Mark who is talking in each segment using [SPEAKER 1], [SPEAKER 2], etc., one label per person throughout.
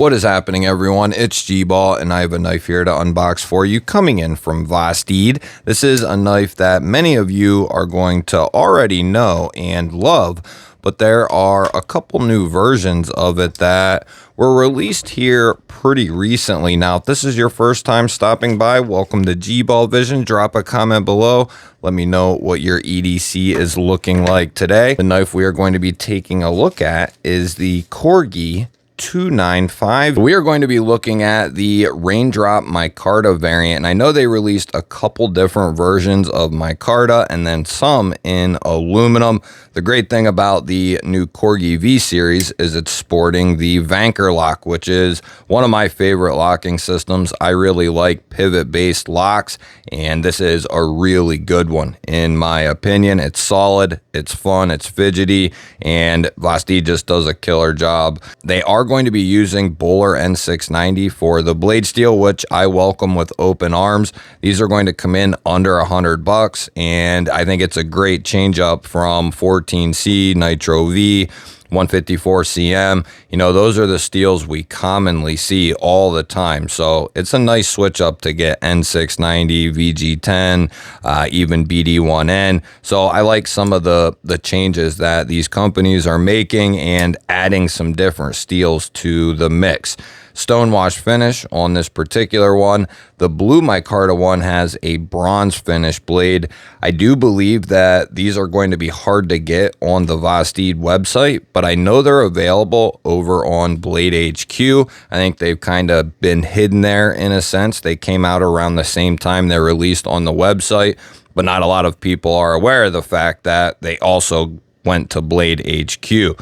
[SPEAKER 1] What is happening, everyone? It's GBall, and I have a knife here to unbox for you coming in from Vosteed. This is a knife that many of you are going to already know and love, but there are a couple new versions of it that were released here pretty recently. Now, if this is your first time stopping by, welcome to GBall Vision. Drop a comment below. Let me know what your EDC is looking like today. The knife we are going to be taking a look at is the Corgi 295. We are going to be looking at the Raindrop micarta variant, and I know they released a couple different versions of micarta and then some in aluminum. The great thing about the new Corgi V series is it's sporting the Vanker lock, which is one of my favorite locking systems. I really like pivot-based locks, and this is a really good one in my opinion. It's solid, it's fun, it's fidgety, and Vosteed just does a killer job. They are going to be using Bowler N690 for the blade steel, which I welcome with open arms. These are going to come in under $100, and I think it's a great change up from 14C, Nitro V, 154 CM. You know, those are the steels we commonly see all the time. So it's a nice switch up to get N690, VG10, even BD1N. So I like some of the changes that these companies are making and adding some different steels to the mix. Stonewash finish on this particular one. The blue micarta one has a bronze finish blade. I do believe that these are going to be hard to get on the Vosteed website, but I know they're available over on Blade HQ. I think they've kind of been hidden there in a sense. They came out around the same time they're released on the website, but not a lot of people are aware of the fact that they also went to Blade HQ.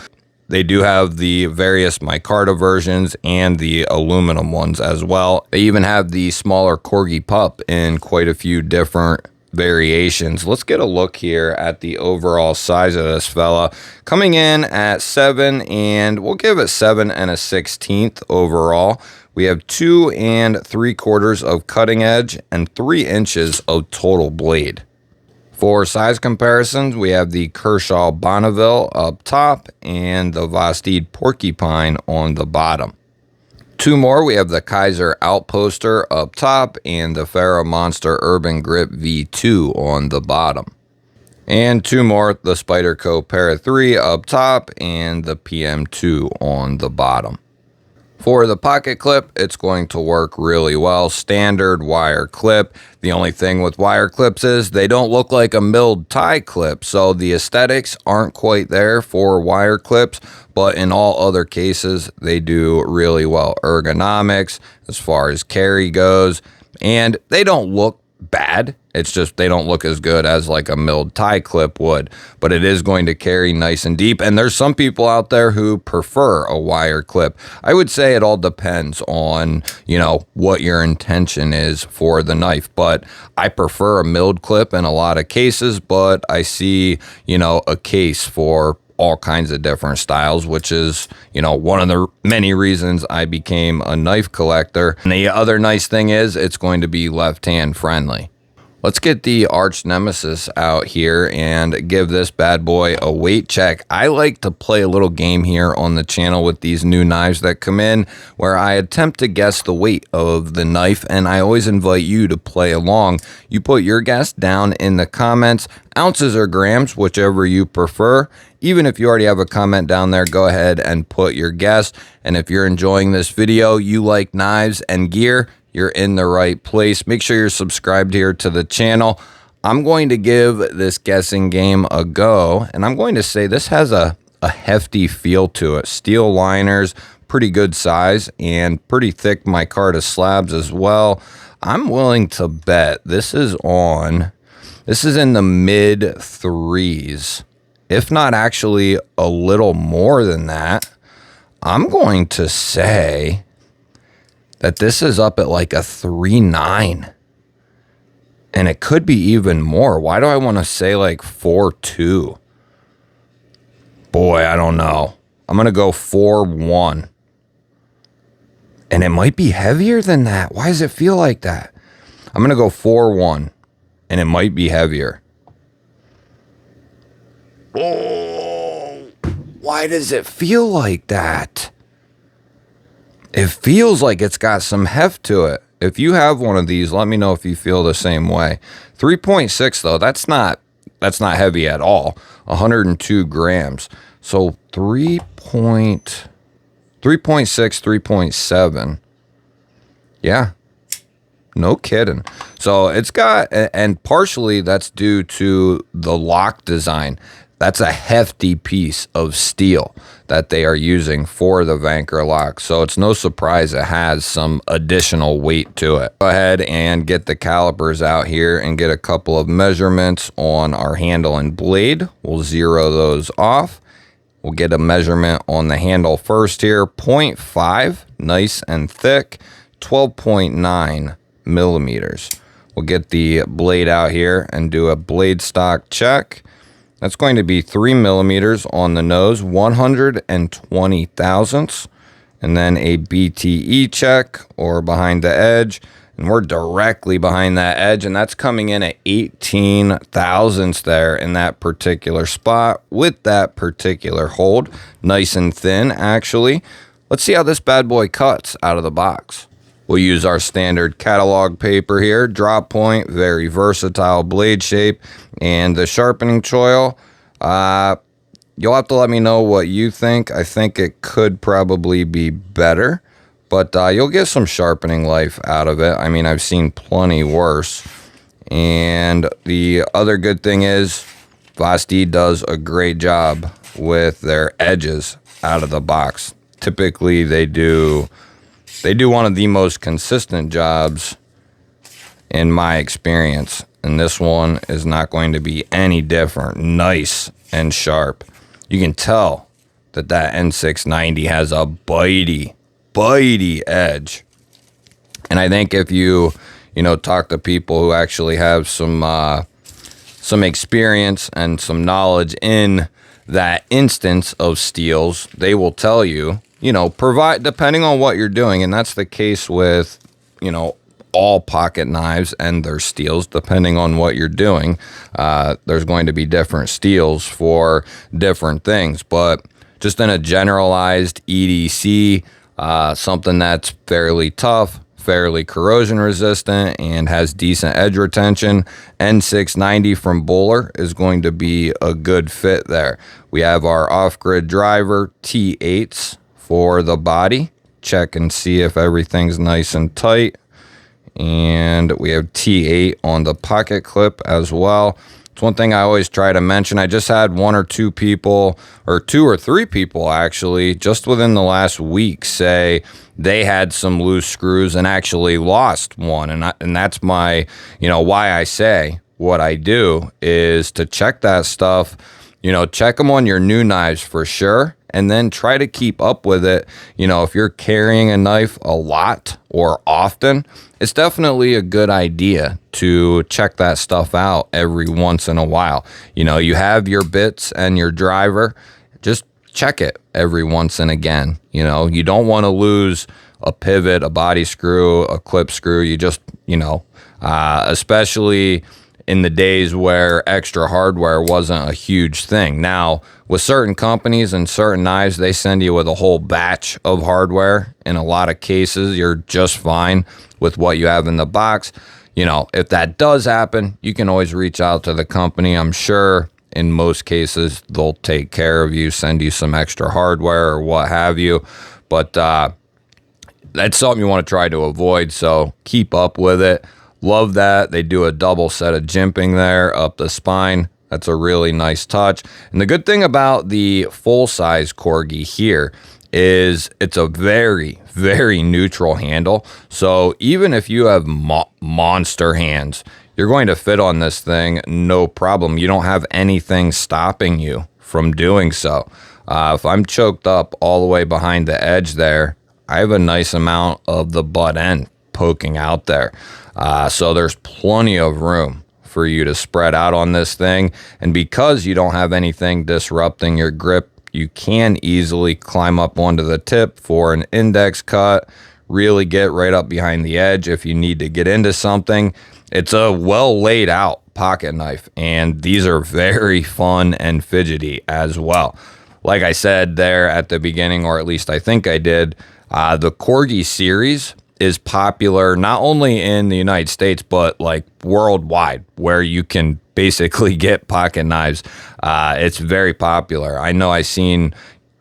[SPEAKER 1] They do have the various micarta versions and the aluminum ones as well. They even have the smaller Corgi pup in quite a few different variations. Let's get a look here at the overall size of this fella. Coming in at 7, and we'll give it 7 1/16 overall. We have 2 3/4 of cutting edge and 3 inches of total blade. For size comparisons, we have the Kershaw Bonneville up top and the Vosteed Porcupine on the bottom. 2 more, we have the Kaiser Outposter up top and the Ferro Monster Urban Grip V2 on the bottom. And 2 more, the Spyderco Para 3 up top and the PM2 on the bottom. For the pocket clip, it's going to work really well. Standard wire clip. The only thing with wire clips is they don't look like a milled tie clip, so the aesthetics aren't quite there for wire clips, but in all other cases, they do really well. Ergonomics, as far as carry goes, and they don't look bad. It's just they don't look as good as like a milled tie clip would, but it is going to carry nice and deep. And there's some people out there who prefer a wire clip. I would say it all depends on, you know, what your intention is for the knife, but I prefer a milled clip in a lot of cases, but I see, you know, a case for all kinds of different styles, which is, you know, one of the many reasons I became a knife collector. And the other nice thing is it's going to be left-hand friendly. Let's get the arch nemesis out here and give this bad boy a weight check. I like to play a little game here on the channel with these new knives that come in where I attempt to guess the weight of the knife, and I always invite you to play along. You put your guess down in the comments, ounces or grams, whichever you prefer. Even if you already have a comment down there, go ahead and put your guess. And if you're enjoying this video, you like knives and gear, you're in the right place. Make sure you're subscribed here to the channel. I'm going to give this guessing game a go, and I'm going to say this has a hefty feel to it. Steel liners, pretty good size, and pretty thick micarta slabs as well. I'm willing to bet this is in the mid 3s, if not actually a little more than that. I'm going to say that this is up at like a 3.9, and it could be even more. Why do I want to say like 4.2? Boy, I don't know. I'm going to go 4.1, and it might be heavier than that. Why does it feel like that? I'm going to go 4.1, and it might be heavier. Oh, why does it feel like that? It feels like it's got some heft to it. If you have one of these, let me know if you feel the same way. 3.6 though, that's not heavy at all. 102 grams. So 3.6, 3.7. Yeah. No kidding. So it's got, and partially that's due to the lock design. That's a hefty piece of steel that they are using for the Vanker lock. So it's no surprise it has some additional weight to it. Go ahead and get the calipers out here and get a couple of measurements on our handle and blade. We'll zero those off. We'll get a measurement on the handle first here. 0.5, nice and thick, 12.9 millimeters. We'll get the blade out here and do a blade stock check. That's going to be 3 millimeters on the nose, 120 thousandths, and then a BTE check or behind the edge. And we're directly behind that edge, and that's coming in at 18 thousandths there in that particular spot with that particular hold. Nice and thin, actually. Let's see how this bad boy cuts out of the box. We'll use our standard catalog paper here, drop point, very versatile blade shape, and the sharpening choil. You'll have to let me know what you think. I think it could probably be better, but you'll get some sharpening life out of it. I mean, I've seen plenty worse. And the other good thing is Vosteed does a great job with their edges out of the box. Typically, they do one of the most consistent jobs in my experience, and this one is not going to be any different. Nice and sharp. You can tell that N690 has a bitey edge. And I think if you talk to people who actually have some experience and some knowledge in that instance of steels, they will tell you, provide, depending on what you're doing, and that's the case with, all pocket knives and their steels, depending on what you're doing. There's going to be different steels for different things, but just in a generalized EDC, something that's fairly tough, fairly corrosion resistant, and has decent edge retention, N690 from Bowler is going to be a good fit there. We have our off-grid driver T8s for the body. Check and see if everything's nice and tight. And we have T8 on the pocket clip as well. It's one thing I always try to mention. I just had one or two people, or 2 or 3 people actually, just within the last week say they had some loose screws and actually lost one. And that's my, why I say what I do is to check that stuff. Check them on your new knives for sure, and then try to keep up with it. If you're carrying a knife a lot or often, it's definitely a good idea to check that stuff out every once in a while. You have your bits and your driver, just check it every once and again. You don't want to lose a pivot, a body screw, a clip screw. You just, especially in the days where extra hardware wasn't a huge thing. Now, with certain companies and certain knives, they send you with a whole batch of hardware. In a lot of cases, you're just fine with what you have in the box. If that does happen, you can always reach out to the company. I'm sure in most cases, they'll take care of you, send you some extra hardware or what have you. But that's something you want to try to avoid, so keep up with it. Love that they do a double set of jimping there up the spine. That's a really nice touch. And the good thing about the full-size Corgi here is it's a very, very neutral handle. So even if you have monster hands, you're going to fit on this thing no problem. You don't have anything stopping you from doing so. If I'm choked up all the way behind the edge there, I have a nice amount of the butt end poking out there. So there's plenty of room for you to spread out on this thing. And because you don't have anything disrupting your grip, you can easily climb up onto the tip for an index cut, really get right up behind the edge if you need to get into something. It's a well laid out pocket knife, and these are very fun and fidgety as well. Like I said there at the beginning, or at least I think I did, The Corgi series is popular not only in the United States, but like worldwide, where you can basically get pocket knives. It's very popular. I know I've seen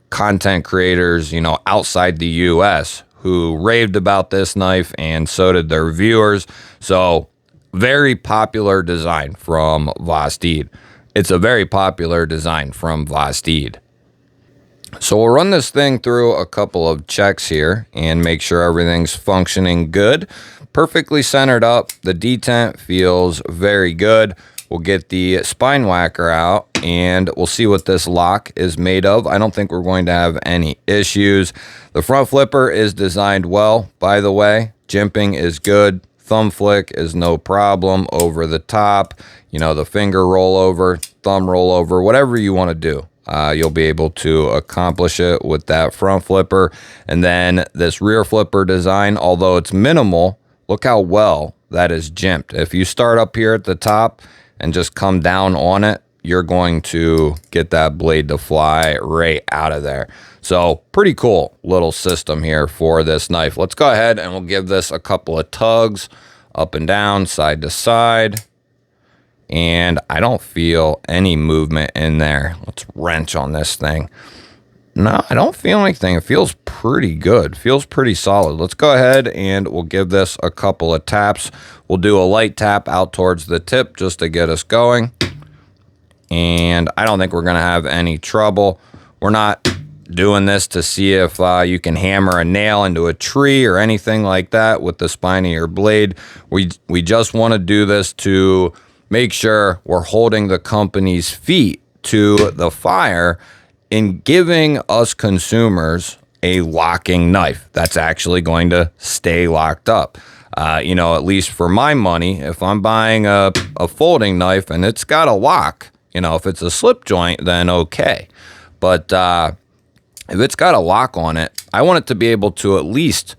[SPEAKER 1] content creators, outside the US who raved about this knife, and so did their viewers. So very popular design from Vosteed. It's a very popular design from Vosteed. So we'll run this thing through a couple of checks here and make sure everything's functioning good. Perfectly centered up. The detent feels very good. We'll get the spine whacker out and we'll see what this lock is made of. I don't think we're going to have any issues. The front flipper is designed well, by the way. Jimping is good. Thumb flick is no problem over the top. The finger rollover, thumb rollover, whatever you want to do. You'll be able to accomplish it with that front flipper. And then this rear flipper design, although it's minimal, look how well that is jimped. If you start up here at the top and just come down on it, you're going to get that blade to fly right out of there. So pretty cool little system here for this knife. Let's go ahead and we'll give this a couple of tugs up and down, side to side. And I don't feel any movement in there. Let's wrench on this thing. No, I don't feel anything. It feels pretty good. Feels pretty solid. Let's go ahead and we'll give this a couple of taps. We'll do a light tap out towards the tip just to get us going. And I don't think we're going to have any trouble. We're not doing this to see if you can hammer a nail into a tree or anything like that with the spine of your blade. We just want to do this to make sure we're holding the company's feet to the fire in giving us consumers a locking knife that's actually going to stay locked up. At least for my money, if I'm buying a folding knife and it's got a lock, if it's a slip joint, then okay. But if it's got a lock on it, I want it to be able to at least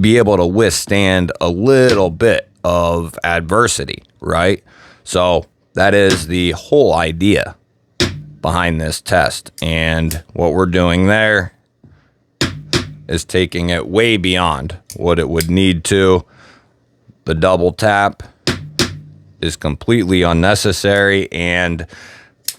[SPEAKER 1] be able to withstand a little bit of adversity, right? So that is the whole idea behind this test. And what we're doing there is taking it way beyond what it would need to. The double tap is completely unnecessary, and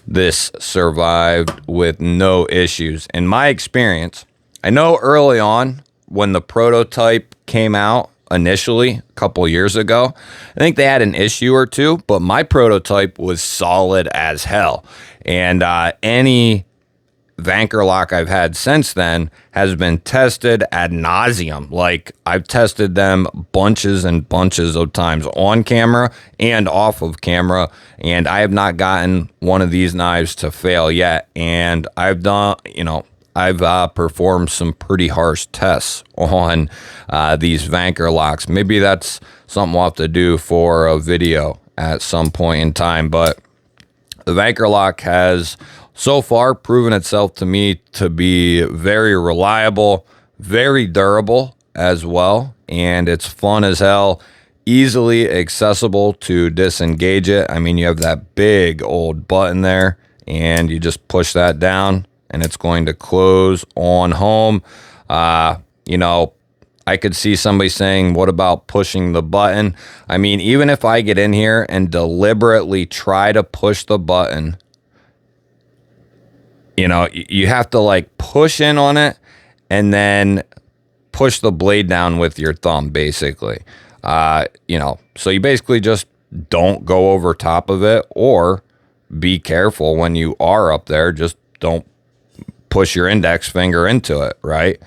[SPEAKER 1] this survived with no issues. In my experience, I know early on when the prototype came out initially a couple years ago, I think they had an issue or two, but my prototype was solid as hell. And any Vanker lock I've had since then has been tested ad nauseum. Like, I've tested them bunches and bunches of times on camera and off of camera, and I have not gotten one of these knives to fail yet. And I've done, I've performed some pretty harsh tests on these Vanker locks. Maybe that's something we'll have to do for a video at some point in time, but the Vanker lock has so far proven itself to me to be very reliable, very durable as well, and it's fun as hell, easily accessible to disengage it. I mean, you have that big old button there, and you just push that down, and it's going to close on home. I could see somebody saying, what about pushing the button? I mean, even if I get in here and deliberately try to push the button, you have to like push in on it and then push the blade down with your thumb, basically. So you basically just don't go over top of it, or be careful when you are up there. Just don't push your index finger into it, right?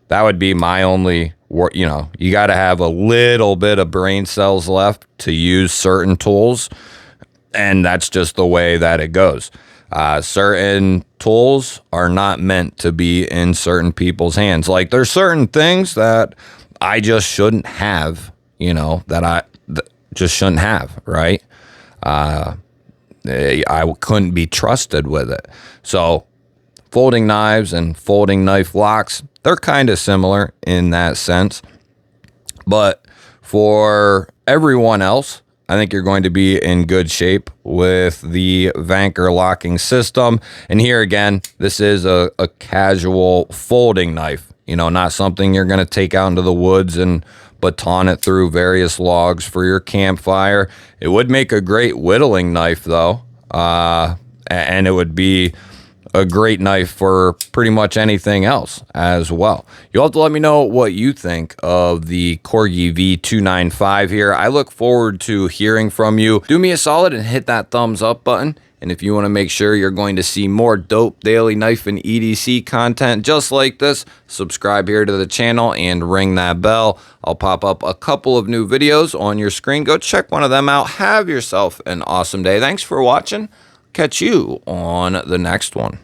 [SPEAKER 1] That would be my only, you got to have a little bit of brain cells left to use certain tools. And that's just the way that it goes. Certain tools are not meant to be in certain people's hands. Like, there's certain things that I just shouldn't have, just shouldn't have, right? I couldn't be trusted with it. So folding knives and folding knife locks, they're kind of similar in that sense. But for everyone else, I think you're going to be in good shape with the Vanker locking system. And here again, this is a casual folding knife. You know, not something you're going to take out into the woods and baton it through various logs for your campfire. It would make a great whittling knife, though, and it would be a great knife for pretty much anything else as well. You'll have to let me know what you think of the Corgi V295 here. I look forward to hearing from you. Do me a solid and hit that thumbs up button. And if you want to make sure you're going to see more dope daily knife and EDC content just like this, subscribe here to the channel and ring that bell. I'll pop up a couple of new videos on your screen. Go check one of them out. Have yourself an awesome day. Thanks for watching. Catch you on the next one.